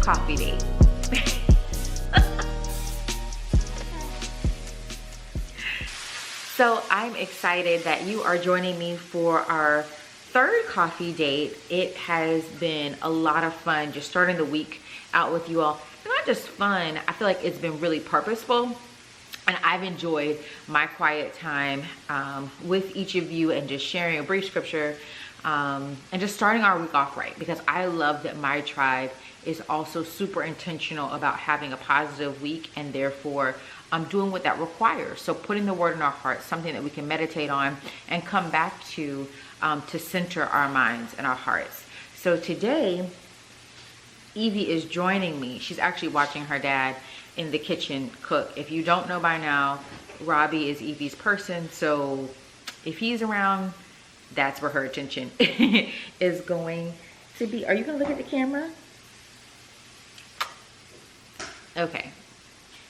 coffee date. So I'm excited that you are joining me for our third coffee date. It has been a lot of fun just starting the week out with you all. Not just fun, I feel like it's been really purposeful. And I've enjoyed my quiet time with each of you and just sharing a brief scripture and just starting our week off right, because I love that my tribe is also super intentional about having a positive week, and therefore doing what that requires. So putting the word in our hearts, something that we can meditate on and come back to center our minds and our hearts. So today, Evie is joining me. She's actually watching her dad in the kitchen cook. If you don't know by now, Robbie is Evie's person. So if he's around, that's where her attention is going to be. Are you gonna look at the camera? Okay,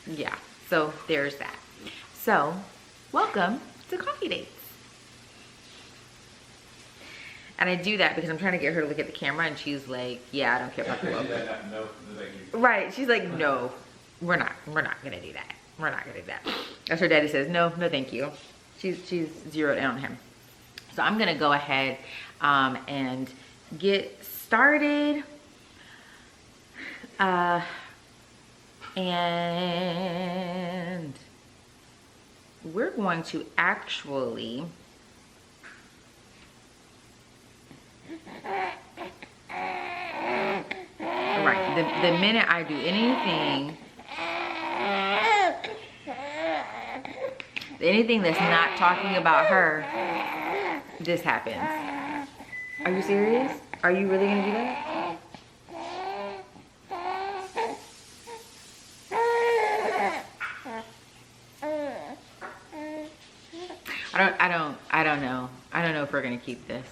yeah, so there's that. So welcome to Coffee Dates. And I do that because I'm trying to get her to look at the camera, and she's like, yeah, I don't care about the logo. No, thank you. Right, she's like, no, we're not gonna do that. We're not gonna do that. That's her daddy says, no, thank you. She's zeroed in on him. So I'm gonna go ahead and get started. And we're going to actually the minute I do anything that's not talking about her, this happens. Are you serious? Are you really gonna do that? I don't know. I don't know if we're gonna keep this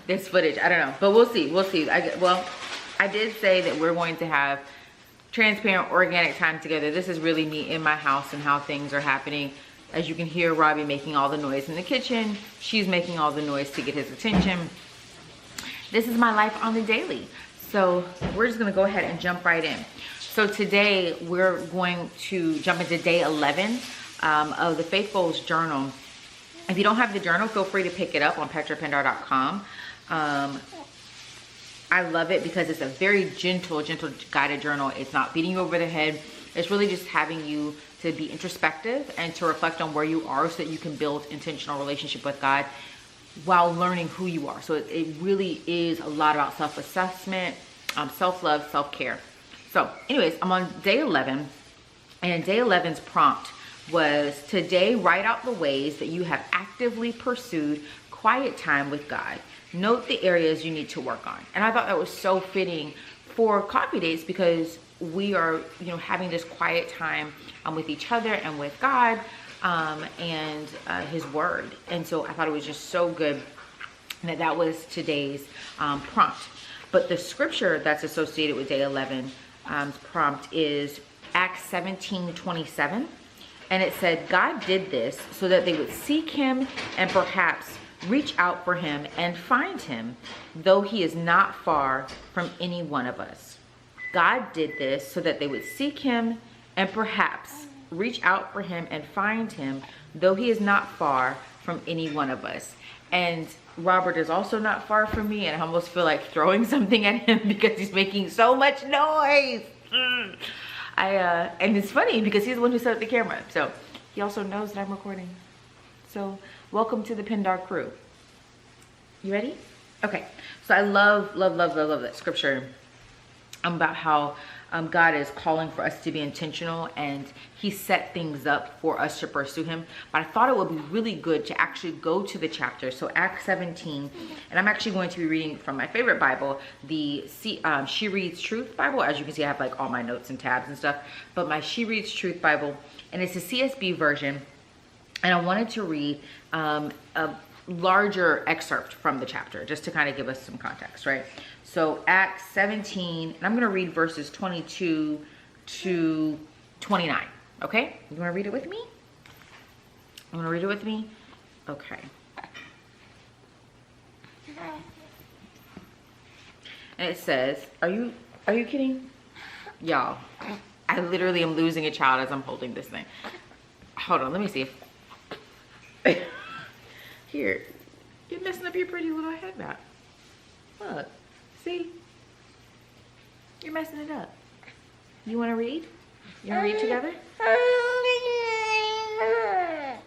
this footage. I don't know, but we'll see. I did say that we're going to have transparent, organic time together. This is really me in my house and how things are happening. As you can hear, Robbie making all the noise in the kitchen. She's making all the noise to get his attention. This is my life on the daily. So we're just gonna go ahead and jump right in. So today we're going to jump into day 11 of the Faith Goals Journal. If you don't have the journal, feel free to pick it up on petrapendar.com. I love it because it's a very gentle guided journal. It's not beating you over the head. It's really just having you to be introspective and to reflect on where you are so that you can build intentional relationship with God while learning who you are. So it really is a lot about self-assessment, self-love, self-care. So anyways, I'm on day 11, and day 11's prompt was, today write out the ways that you have actively pursued quiet time with God. Note the areas you need to work on. And I thought that was so fitting for coffee dates, because we are, having this quiet time with each other and with God and his word. And so I thought it was just so good that was today's prompt. But the scripture that's associated with day 11's prompt is Acts 17:27. And it said, God did this so that they would seek him and perhaps reach out for him and find him, though he is not far from any one of us. God did this so that they would seek him and perhaps reach out for him and find him, though he is not far from any one of us. And Robert is also not far from me, and I almost feel like throwing something at him because he's making so much noise. And it's funny because he's the one who set up the camera, so he also knows that I'm recording. So welcome to the Pendar crew. You ready? Okay. So I love that scripture about how God is calling for us to be intentional, and he set things up for us to pursue him. But I thought it would be really good to actually go to the chapter. So Acts 17, and I'm actually going to be reading from my favorite Bible, the She Reads Truth Bible. As you can see, I have like all my notes and tabs and stuff, but my She Reads Truth Bible, and it's a CSB version. And I wanted to read a larger excerpt from the chapter just to kind of give us some context, right? So Acts 17, and I'm going to read verses 22 to 29. Okay? You want to read it with me? You want to read it with me? Okay. And it says, are you Are you kidding? Y'all, I literally am losing a child as I'm holding this thing. Hold on, let me see if... Here, you're messing up your pretty little head wrap. Look, see? You're messing it up. You wanna read? You wanna read together?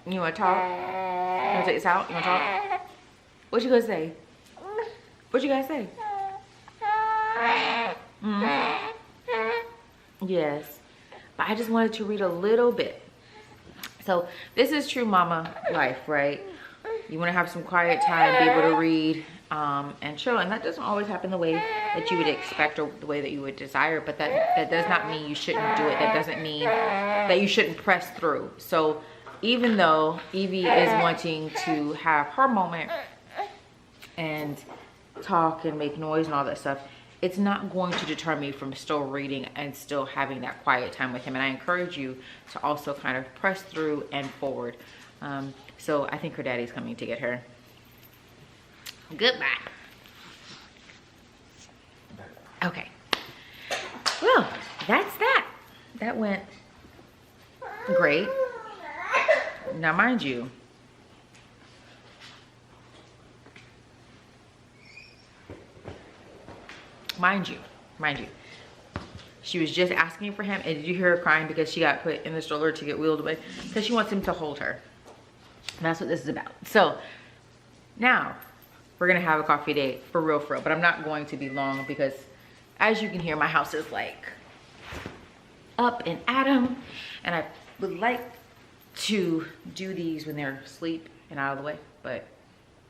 You wanna talk? You wanna take this out? You wanna talk? What you gonna say? What you gotta say? Yes, but I just wanted to read a little bit. So this is true mama life, right? You want to have some quiet time, be able to read and chill, and that doesn't always happen the way that you would expect or the way that you would desire, but that does not mean you shouldn't do it. That doesn't mean that you shouldn't press through. So even though Evie is wanting to have her moment and talk and make noise and all that stuff, it's not going to deter me from still reading and still having that quiet time with him. And I encourage you to also kind of press through and forward. So I think her daddy's coming to get her. Goodbye. Okay. Well, that's that. That went great. Now, mind you, she was just asking for him, and did you hear her crying because she got put in the stroller to get wheeled away? Because she wants him to hold her. And that's what this is about. So now we're gonna have a coffee date for real, but I'm not going to be long because, as you can hear, my house is like up and at 'em, and I would like to do these when they're asleep and out of the way, but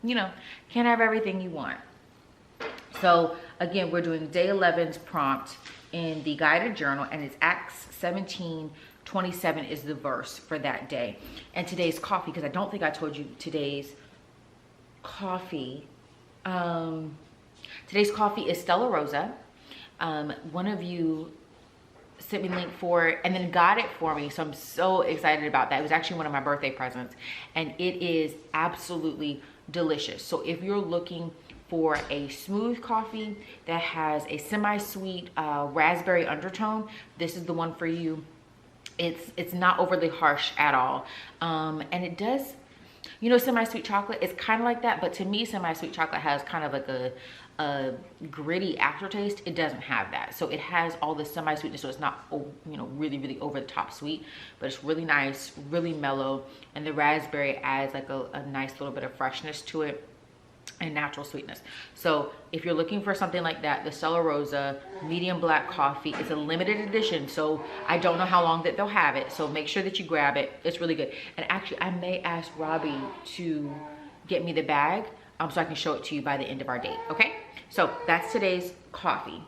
you know, can't have everything you want. So again, we're doing day 11's prompt in the guided journal, and it's Acts 17:27 is the verse for that day. And today's coffee, because I don't think I told you today's coffee. Today's coffee is Stella Rosa. One of you sent me the link for it and then got it for me, so I'm so excited about that. It was actually one of my birthday presents, and it is absolutely delicious. So if you're looking for a smooth coffee that has a semi-sweet raspberry undertone, this is the one for you. It's not overly harsh at all, and it does, you know, semi-sweet chocolate, it's kind of like that, but to me semi-sweet chocolate has kind of like a gritty aftertaste. It doesn't have that, so it has all the semi-sweetness, so it's not, you know, really over the top sweet, but it's really nice, really mellow, and the raspberry adds like a nice little bit of freshness to it and natural sweetness. So if you're looking for something like that, the Stella Rosa medium black coffee is a limited edition, so I don't know how long that they'll have it, so make sure that you grab it. It's really good. And actually, I may ask Robbie to get me the bag so I can show it to you by the end of our date. Okay, so that's today's coffee.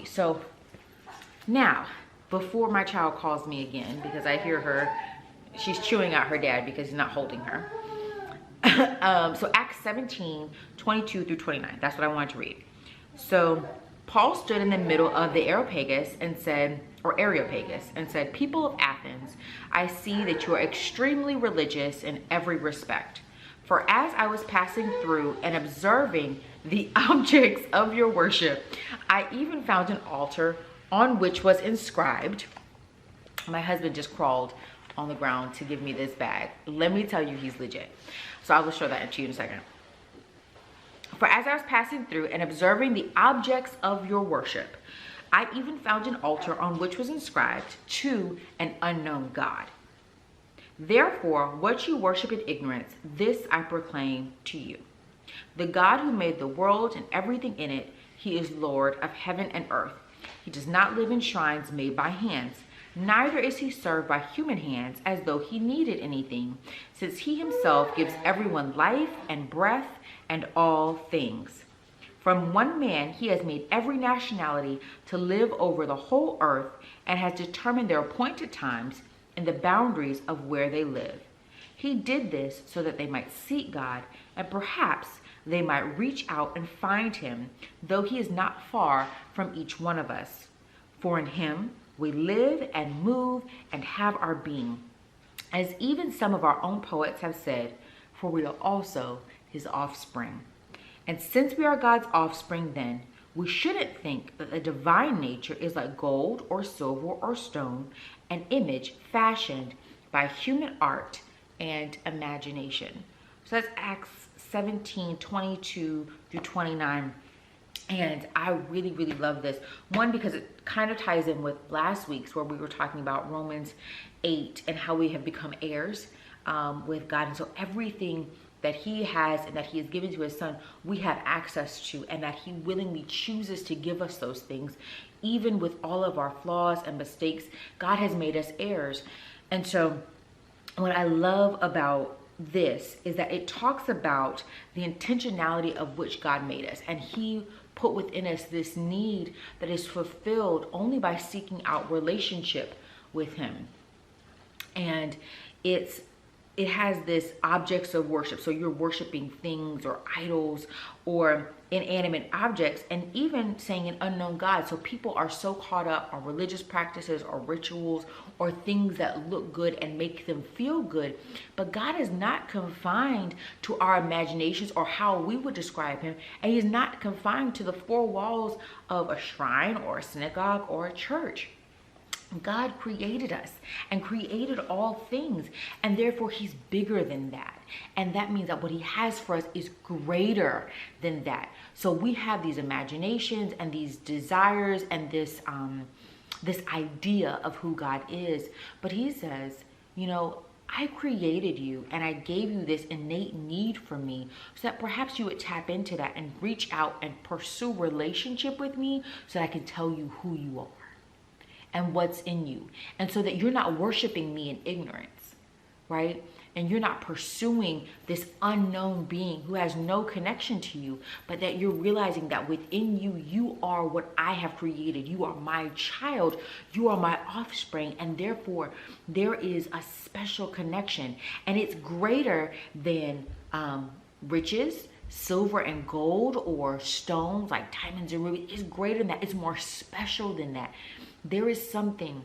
So now, before my child calls me again, because I hear her, she's chewing out her dad because he's not holding her. So Acts 17:22-29, that's what I wanted to read. So Paul stood in the middle of the Areopagus and said, "People of Athens, I see that you are extremely religious in every respect. For as I was passing through and observing the objects of your worship, I even found an altar on which was inscribed," my husband just crawled on the ground to give me this bag. Let me tell you, he's legit. So I will show that to you in a second. "For as I was passing through and observing the objects of your worship, I even found an altar on which was inscribed, 'To an unknown God.' Therefore, what you worship in ignorance, this I proclaim to you. The God who made the world and everything in it, he is Lord of heaven and earth. He does not live in shrines made by hands, neither is he served by human hands as though he needed anything, since he himself gives everyone life and breath and all things. From one man he has made every nationality to live over the whole earth and has determined their appointed times and the boundaries of where they live. He did this so that they might seek God, and perhaps they might reach out and find him, though he is not far from each one of us. For in him we live and move and have our being, as even some of our own poets have said, for we are also his offspring. And since we are God's offspring, then We shouldn't think that the divine nature is like gold or silver or stone, an image fashioned by human art and imagination. So that's Acts 17:22 through 29. And I really, really love this. One, because it kind of ties in with last week's where we were talking about Romans 8 and how we have become heirs with God. And so everything that he has and that he has given to his son, we have access to, and that he willingly chooses to give us those things. Even with all of our flaws and mistakes, God has made us heirs. And so what I love about this is that it talks about the intentionality of which God made us, and he put within us this need that is fulfilled only by seeking out relationship with him. And it has this objects of worship. So you're worshiping things or idols or inanimate objects, and even saying an unknown God. So people are so caught up on religious practices or rituals or things that look good and make them feel good. But God is not confined to our imaginations or how we would describe him. And he's not confined to the four walls of a shrine or a synagogue or a church. God created us and created all things, and therefore he's bigger than that. And that means that what he has for us is greater than that. So we have these imaginations and these desires and this idea of who God is. But he says, you know, I created you and I gave you this innate need for me so that perhaps you would tap into that and reach out and pursue relationship with me so that I can tell you who you are and what's in you. And so that you're not worshiping me in ignorance, right? And you're not pursuing this unknown being who has no connection to you, but that you're realizing that within you, you are what I have created. You are my child. You are my offspring. And therefore, there is a special connection. And it's greater than riches, silver and gold, or stones like diamonds and rubies. It's greater than that. It's more special than that. There is something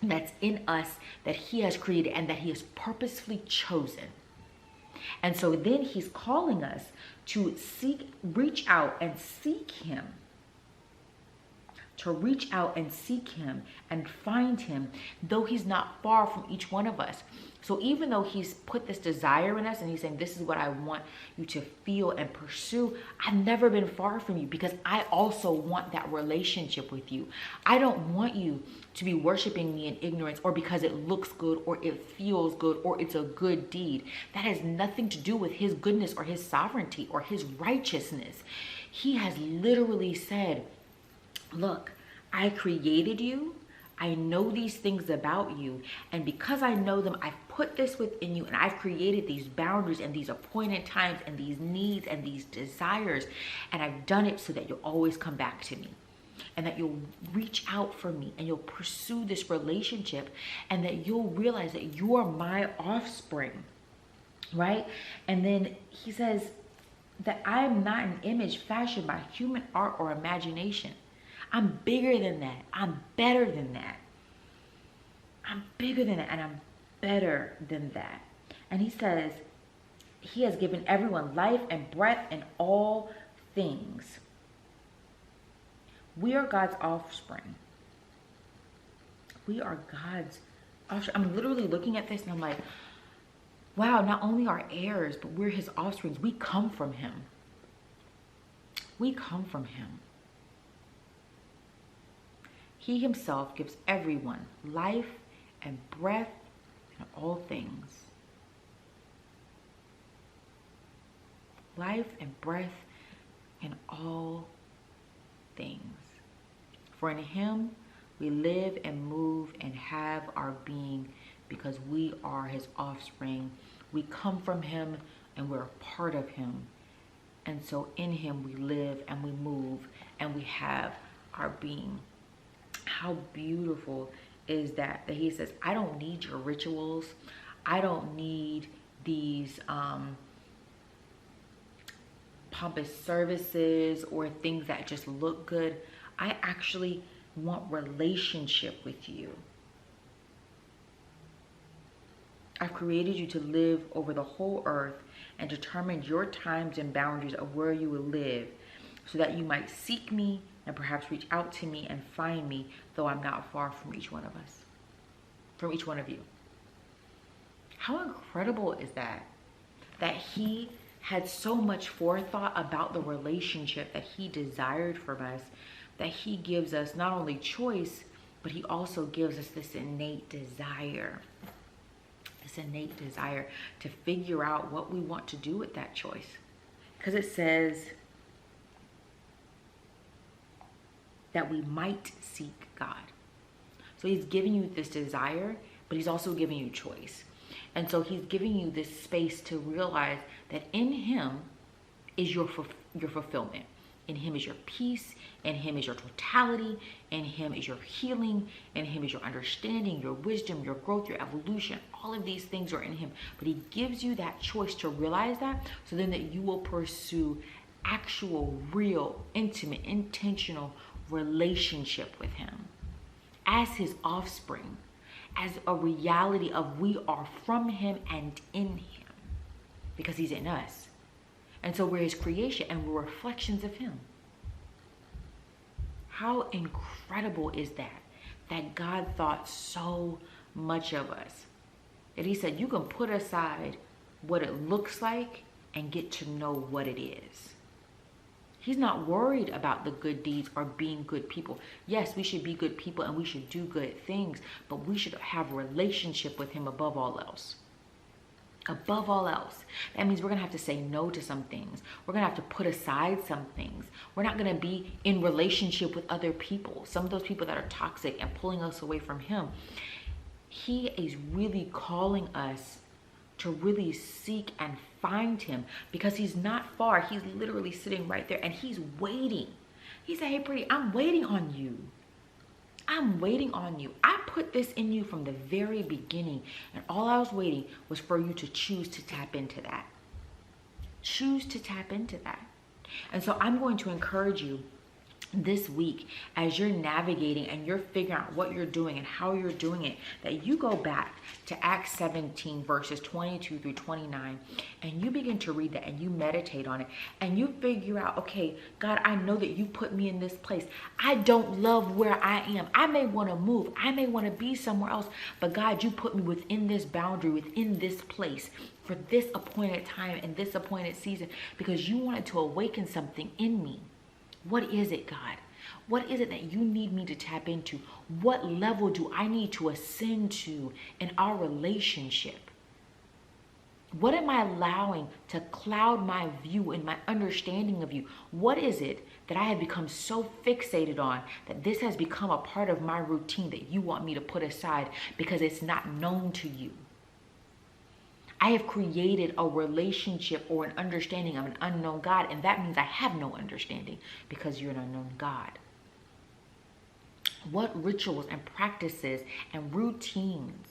that's in us that he has created and that he has purposefully chosen. And so then he's calling us to reach out and seek him. To reach out and seek him and find him, though he's not far from each one of us. So even though he's put this desire in us and he's saying, this is what I want you to feel and pursue, I've never been far from you because I also want that relationship with you. I don't want you to be worshiping me in ignorance or because it looks good or it feels good or it's a good deed. That has nothing to do with his goodness or his sovereignty or his righteousness. He has literally said, look, I created you. I know these things about you. And because I know them, I've put this within you and I've created these boundaries and these appointed times and these needs and these desires. And I've done it so that you'll always come back to me and that you'll reach out for me and you'll pursue this relationship and that you'll realize that you are my offspring, right? And then he says that I am not an image fashioned by human art or imagination. I'm bigger than that. I'm better than that. I'm bigger than that and I'm better than that. And he says he has given everyone life and breath and all things. We are God's offspring. We are God's offspring. I'm literally looking at this and I'm like, wow, not only are heirs, but we're his offspring. We come from him. We come from him. He himself gives everyone life and breath and all things. Life and breath and all things. For in him we live and move and have our being because we are his offspring. We come from him and we're a part of him. And so in him we live and we move and we have our being. How beautiful is that he says, I don't need your rituals. I don't need these pompous services or things that just look good. I actually want relationship with you. I've created you to live over the whole earth and determined your times and boundaries of where you will live. so that you might seek me and perhaps reach out to me and find me, though I'm not far from each one of us, from each one of you. How incredible is that? That he had so much forethought about the relationship that he desired from us, that he gives us not only choice, but he also gives us this innate desire. This innate desire to figure out what we want to do with that choice. Because it says that we might seek God. So he's giving you this desire, but he's also giving you choice. And so he's giving you this space to realize that in him is your fulfillment. In him is your peace. In him is your totality. In him is your healing. In him is your understanding, your wisdom, your growth, your evolution. All of these things are in him. But he gives you that choice to realize that, so then that you will pursue actual, real, intimate, intentional relationship with him as his offspring, as a reality of we are from him and in him, because he's in us. And so we're his creation and we're reflections of him. How incredible is that? That God thought so much of us, that he said you can put aside what it looks like and get to know what it is. He's not worried about the good deeds or being good people. Yes, we should be good people and we should do good things, but we should have a relationship with him above all else. Above all else. That means we're going to have to say no to some things. We're going to have to put aside some things. We're not going to be in relationship with other people. Some of those people that are toxic and pulling us away from him. He is really calling us to really seek and find him, because he's not far. He's literally sitting right there and he's waiting. He said, hey, pretty, I'm waiting on you. I'm waiting on you. I put this in you from the very beginning, and all I was waiting was for you to choose to tap into that. Choose to tap into that. And so I'm going to encourage you this week, as you're navigating and you're figuring out what you're doing and how you're doing it, that you go back to Acts 17 verses 22 through 29 and you begin to read that and you meditate on it and you figure out, okay, God, I know that you put me in this place. I don't love where I am. I may want to move. I may want to be somewhere else, but God, you put me within this boundary, within this place for this appointed time and this appointed season, because you wanted to awaken something in me. What is it, God? What is it that you need me to tap into? What level do I need to ascend to in our relationship? What am I allowing to cloud my view and my understanding of you? What is it that I have become so fixated on that this has become a part of my routine that you want me to put aside because it's not known to you? I have created a relationship or an understanding of an unknown God, and that means I have no understanding because you're an unknown God. What rituals and practices and routines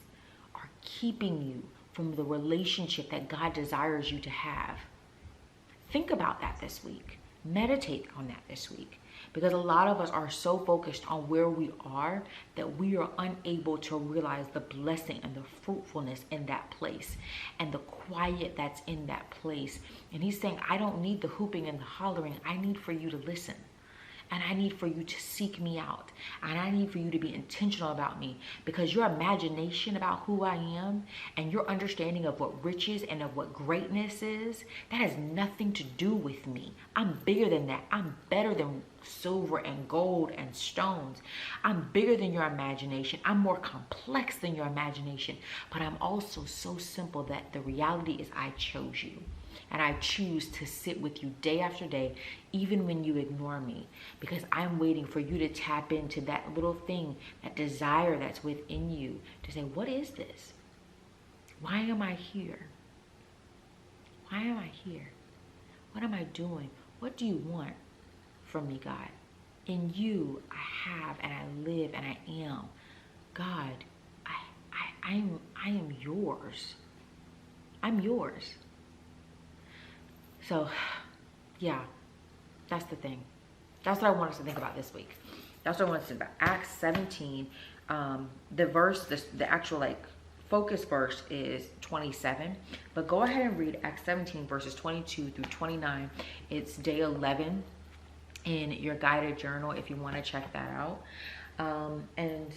are keeping you from the relationship that God desires you to have? Think about that this week. Meditate on that this week. Because a lot of us are so focused on where we are that we are unable to realize the blessing and the fruitfulness in that place and the quiet that's in that place. And he's saying, I don't need the hooping and the hollering. I need for you to listen. And I need for you to seek me out. And I need for you to be intentional about me, because your imagination about who I am and your understanding of what riches and of what greatness is, that has nothing to do with me. I'm bigger than that. I'm better than silver and gold and stones. I'm bigger than your imagination. I'm more complex than your imagination. But I'm also so simple that the reality is I chose you. And I choose to sit with you day after day, even when you ignore me, because I'm waiting for you to tap into that little thing, that desire that's within you, to say, what is this? Why am I here? Why am I here? What am I doing? What do you want from me, God? In you, I have and I live and I am. God, I am yours. I'm yours. So, yeah, that's the thing. That's what I want us to think about this week. That's what I want us to think about. Acts 17, the verse, the actual like focus verse is 27. But go ahead and read Acts 17 verses 22 through 29. It's day 11 in your guided journal if you want to check that out. And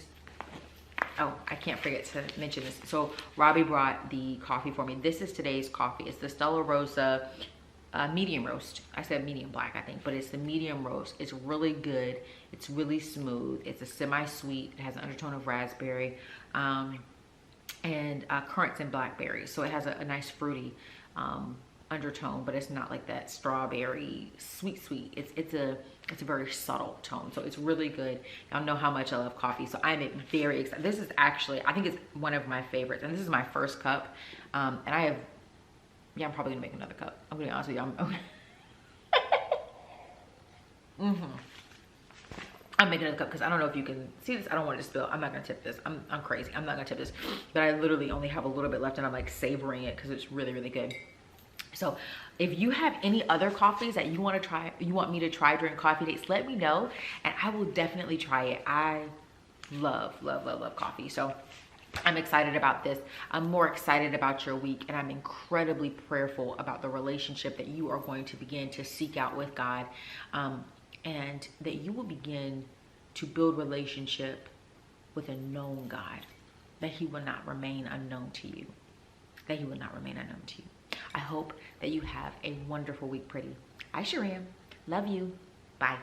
oh, I can't forget to mention this. So Robbie brought the coffee for me. This is today's coffee. It's the Stella Rosa medium roast. I said medium black, I think, but it's the medium roast. It's really good. It's really smooth. It's a semi-sweet. It has an undertone of raspberry and currants and blackberries. So it has a nice fruity undertone, but it's not like that strawberry sweet. It's a very subtle tone, so it's really good. Y'all know how much I love coffee, so I'm very excited. This is actually, I think it's one of my favorites, and this is my first cup. And I have, yeah, I'm probably gonna make another cup. I'm gonna be honest with you. I'm making another cup because I don't know if you can see this. I don't want it to spill. I'm not gonna tip this. I'm crazy. I'm not gonna tip this, but I literally only have a little bit left, and I'm like savoring it because it's really, really good. So if you have any other coffees that you want to try, you want me to try during coffee dates, let me know and I will definitely try it. I love coffee. So I'm excited about this. I'm more excited about your week, and I'm incredibly prayerful about the relationship that you are going to begin to seek out with God, and that you will begin to build relationship with a known God, that he will not remain unknown to you, that he will not remain unknown to you. I hope that you have a wonderful week, pretty. I sure am. Love you. Bye.